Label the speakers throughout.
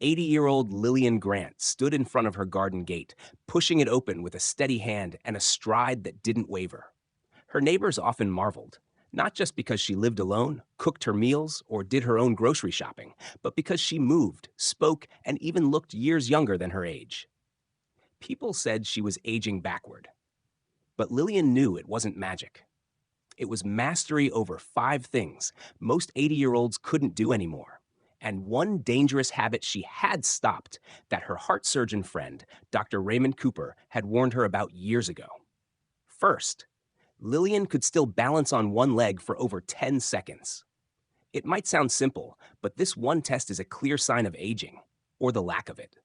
Speaker 1: 80-year-old Lillian Grant stood in front of her garden gate, pushing it open with a steady hand and a stride that didn't waver. Her neighbors often marveled, not just because she lived alone, cooked her meals, or did her own grocery shopping, but because she moved, spoke, and even looked years younger than her age. People said she was aging backward, but Lillian knew it wasn't magic. It was mastery over 5 things most 80-year-olds couldn't do anymore, and one dangerous habit she had stopped that her heart surgeon friend, Dr. Raymond Cooper, had warned her about years ago. First, Lillian could still balance on one leg for over 10 seconds. It might sound simple, but this one test is a clear sign of aging, or the lack of it.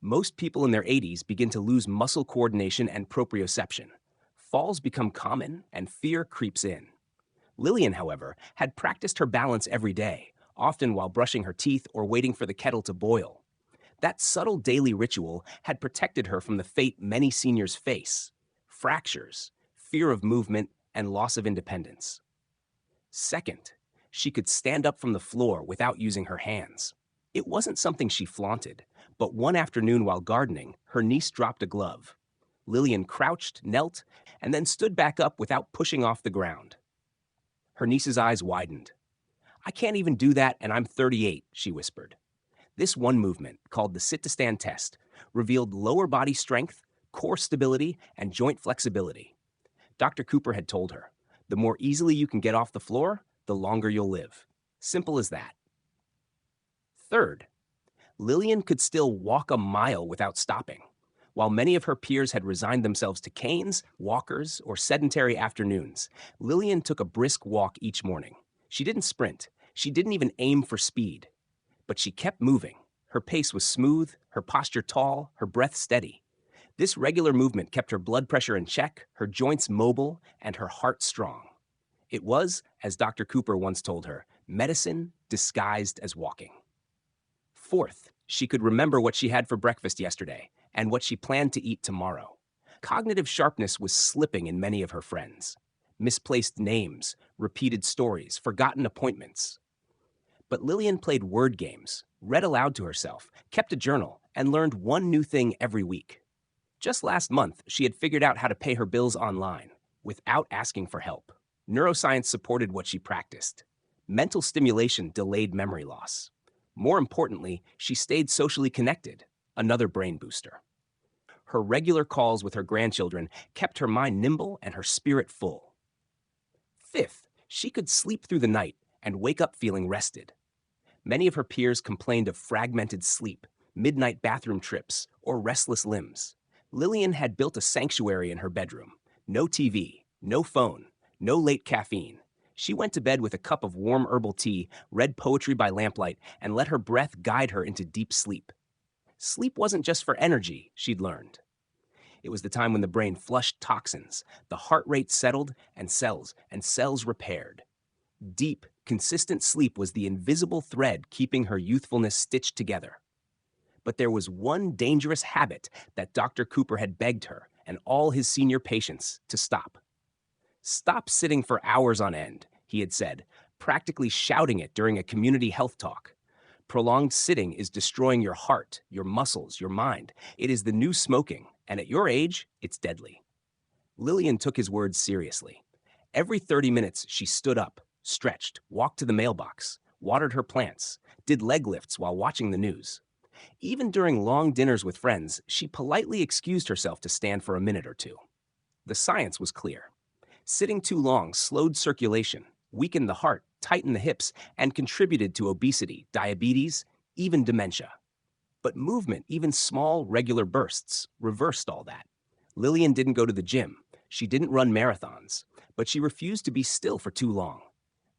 Speaker 1: Most people in their 80s begin to lose muscle coordination and proprioception. Falls become common, and fear creeps in. Lillian, however, had practiced her balance every day, often while brushing her teeth or waiting for the kettle to boil. That subtle daily ritual had protected her from the fate many seniors face: fractures, fear of movement, and loss of independence. Second, she could stand up from the floor without using her hands. It wasn't something she flaunted, but one afternoon while gardening, her niece dropped a glove. Lillian crouched, knelt, and then stood back up without pushing off the ground. Her niece's eyes widened. "I can't even do that, and I'm 38, she whispered. This one movement, called the sit-to-stand test, revealed lower body strength, core stability, and joint flexibility. Dr. Cooper had told her, the more easily you can get off the floor, the longer you'll live. Simple as that. Third, Lillian could still walk a mile without stopping. While many of her peers had resigned themselves to canes, walkers, or sedentary afternoons, Lillian took a brisk walk each morning. She didn't sprint. She didn't even aim for speed. But she kept moving. Her pace was smooth, her posture tall, her breath steady. This regular movement kept her blood pressure in check, her joints mobile, and her heart strong. It was, as Dr. Cooper once told her, medicine disguised as walking. Fourth, she could remember what she had for breakfast yesterday and what she planned to eat tomorrow. Cognitive sharpness was slipping in many of her friends. Misplaced names, repeated stories, forgotten appointments. But Lillian played word games, read aloud to herself, kept a journal, and learned one new thing every week. Just last month, she had figured out how to pay her bills online, without asking for help. Neuroscience supported what she practiced. Mental stimulation delayed memory loss. More importantly, she stayed socially connected, another brain booster. Her regular calls with her grandchildren kept her mind nimble and her spirit full. Fifth, she could sleep through the night and wake up feeling rested. Many of her peers complained of fragmented sleep, midnight bathroom trips, or restless limbs. Lillian had built a sanctuary in her bedroom. No TV, no phone, no late caffeine. She went to bed with a cup of warm herbal tea, read poetry by lamplight, and let her breath guide her into deep sleep. Sleep wasn't just for energy, she'd learned. It was the time when the brain flushed toxins, the heart rate settled, and cells repaired. Deep, consistent sleep was the invisible thread keeping her youthfulness stitched together. But there was one dangerous habit that Dr. Cooper had begged her and all his senior patients to stop. "Stop sitting for hours on end," he had said, practically shouting it during a community health talk. "Prolonged sitting is destroying your heart, your muscles, your mind. It is the new smoking, and at your age, it's deadly." Lillian took his words seriously. Every 30 minutes, she stood up, stretched, walked to the mailbox, watered her plants, did leg lifts while watching the news. Even during long dinners with friends, she politely excused herself to stand for a minute or two. The science was clear. Sitting too long slowed circulation, weakened the heart, tightened the hips, and contributed to obesity, diabetes, even dementia. But movement, even small, regular bursts, reversed all that. Lillian didn't go to the gym. She didn't run marathons. But she refused to be still for too long.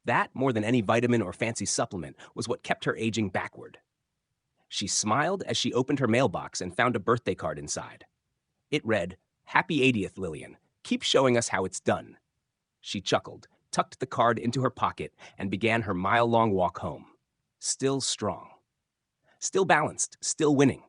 Speaker 1: That, more than any vitamin or fancy supplement, was what kept her aging backward. She smiled as she opened her mailbox and found a birthday card inside. It read, "Happy 80th, Lillian. Keep showing us how it's done." She chuckled, tucked the card into her pocket, and began her mile-long walk home. Still strong. Still balanced, still winning.